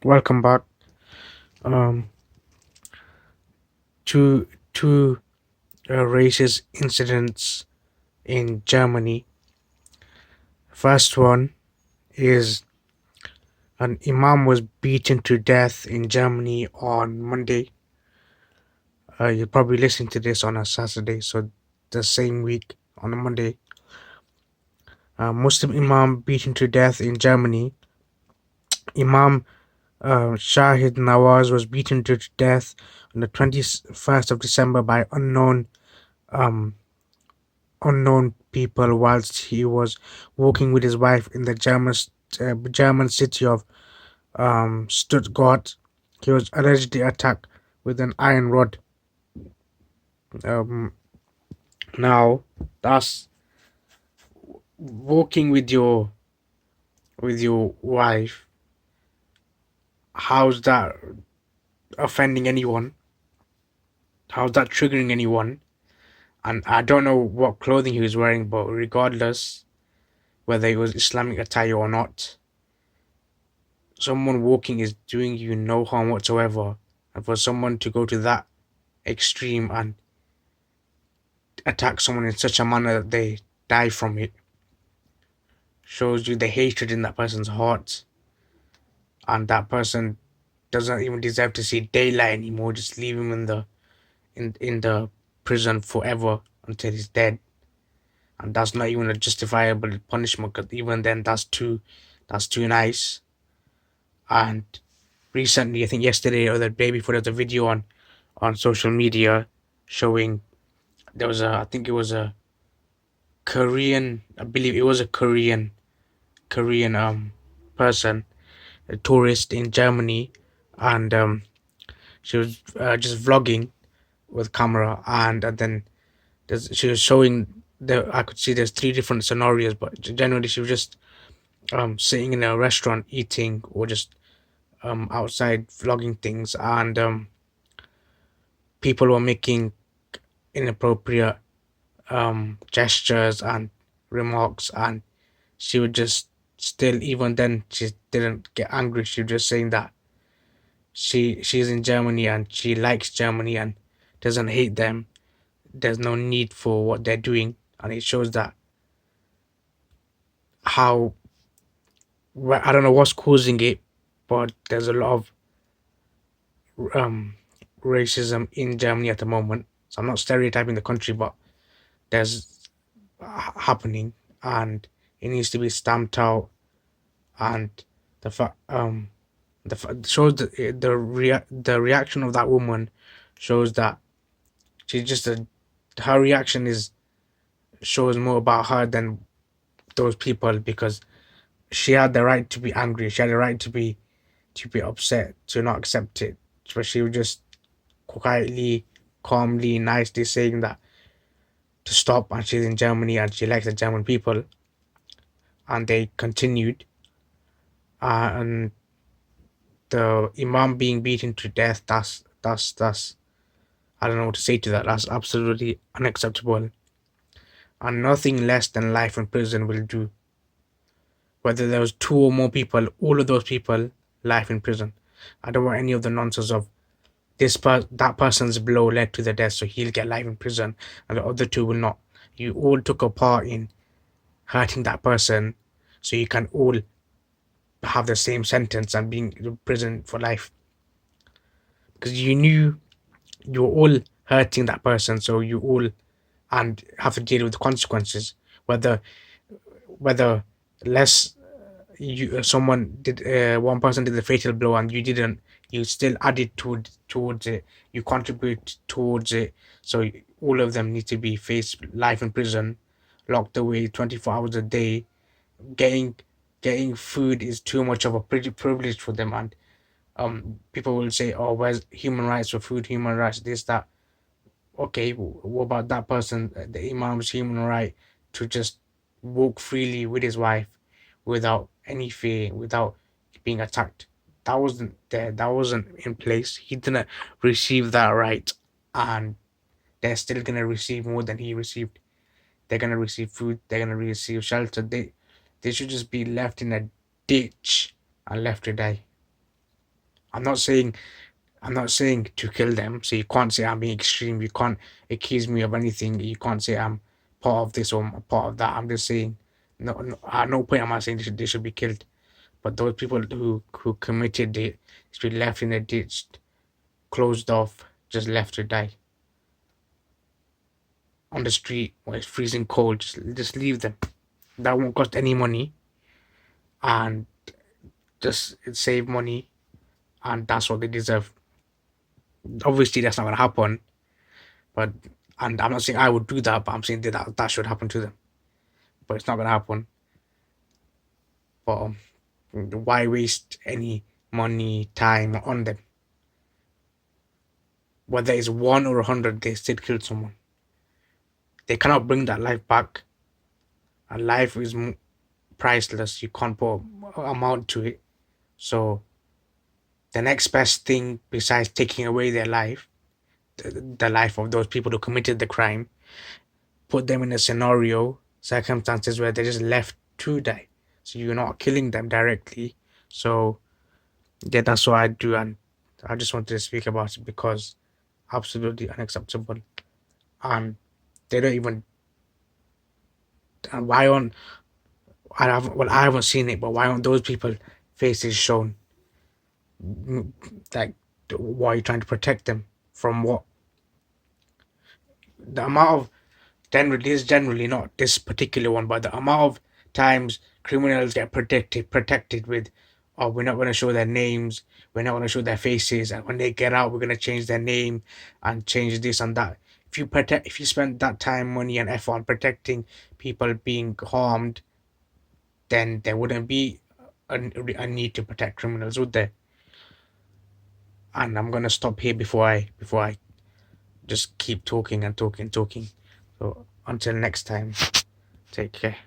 Welcome back. Um, two racist incidents in Germany. First one is an imam was beaten to death in Germany on Monday. You'll probably listen to this on a Saturday, so the same week on a Monday. Muslim imam beaten to death in Germany. Imam Shahid Nawaz was beaten to death on the 21st of December by um, unknown people whilst he was walking with his wife in the German city of Stuttgart. He was allegedly attacked with an iron rod. Um, Now, that's walking with your wife. How's that offending anyone? How's that triggering anyone? And I don't know what clothing he was wearing, but regardless whether it was Islamic attire or not, someone walking is doing you no harm whatsoever. And for someone to go to that extreme and attack someone in such a manner that they die from it shows you the hatred in that person's heart, and that person doesn't even deserve to see daylight anymore. Just leave him in the prison forever until he's dead. And that's not even a justifiable punishment, because even then that's too nice. And recently, I think yesterday or the day before, there was a video on social media showing there was a I think it was a Korean, I believe it was a Korean person, a tourist in Germany, and she was just vlogging with camera, and then she was showing I could see there's three different scenarios, but generally she was just sitting in a restaurant eating, or just outside vlogging things, and people were making inappropriate gestures and remarks, and she would just still, even then, she didn't get angry. She was just saying that she's in Germany and she likes Germany and doesn't hate them. There's no need for what they're doing, and it shows that how, I don't know what's causing it, but there's a lot of um racism in Germany at the moment. So I'm not stereotyping the country, but there's happening, and it needs to be stamped out. And the fact shows the reaction of that woman shows that she's just a her reaction is shows more about her than those people, because she had the right to be angry, she had the right to be upset, to not accept it, but she was just quietly, calmly, nicely saying that to stop, and she's in Germany and she likes the German people, and they continued. And the Imam being beaten to death, that's I don't know what to say to that. That's absolutely unacceptable, and nothing less than life in prison will do. Whether there was two or more people, all of those people, life in prison. I don't want any of the nonsense of that person's blow led to the death, so he'll get life in prison, and the other two will not. You all took a part in hurting that person, so you can all have the same sentence and being in prison for life, because you knew you're all hurting that person, so you all and have to deal with the consequences. Whether whether less you someone did one person did the fatal blow and you didn't, you still added towards it, you contribute towards it. So all of them need to be faced life in prison, locked away 24 hours a day. Getting getting food is too much of a pretty privilege for them, and people will say, oh, where's human rights for food, human rights, this, that. Okay, what about that person, the imam's human right to just walk freely with his wife without any fear, without being attacked? That wasn't there. That wasn't in place. He didn't receive that right, and they're still gonna receive more than he received. They're gonna receive food. They're gonna receive shelter. They should just be left in a ditch and left to die. I'm not saying I'm not saying to kill them, so you can't say I'm being extreme. You can't accuse me of anything. You can't say I'm part of this or I'm part of that. I'm just saying, no, at no point am I saying they should be killed. But those people who committed it should be left in a ditch, closed off, just left to die on the street where it's freezing cold. Just leave them. That won't cost any money, and just save money, and that's what they deserve. Obviously, that's not gonna happen. But and I'm not saying I would do that, but I'm saying that should happen to them. But it's not gonna happen. But why waste any money, time on them? Whether it's one or 100, they still killed someone. They cannot bring that life back. And life is priceless. You can't put amount to it. So the next best thing besides taking away their life, the life of those people who committed the crime, put them in a scenario, circumstances where they're just left to die. So you're not killing them directly. So yeah, that's what I do, and I just wanted to speak about it because absolutely unacceptable. And they don't even. And why on? I haven't seen it, but why aren't those people faces shown? Like, why are you trying to protect them from what? The amount of generally not this particular one, but the amount of times criminals get protected with, oh, we're not going to show their names, we're not going to show their faces, and when they get out, we're going to change their name and change this and that. If you spend that time, money, and effort on protecting people being harmed, then there wouldn't be a need to protect criminals, would there? And I'm gonna stop here before I just keep talking and talking. So until next time, take care.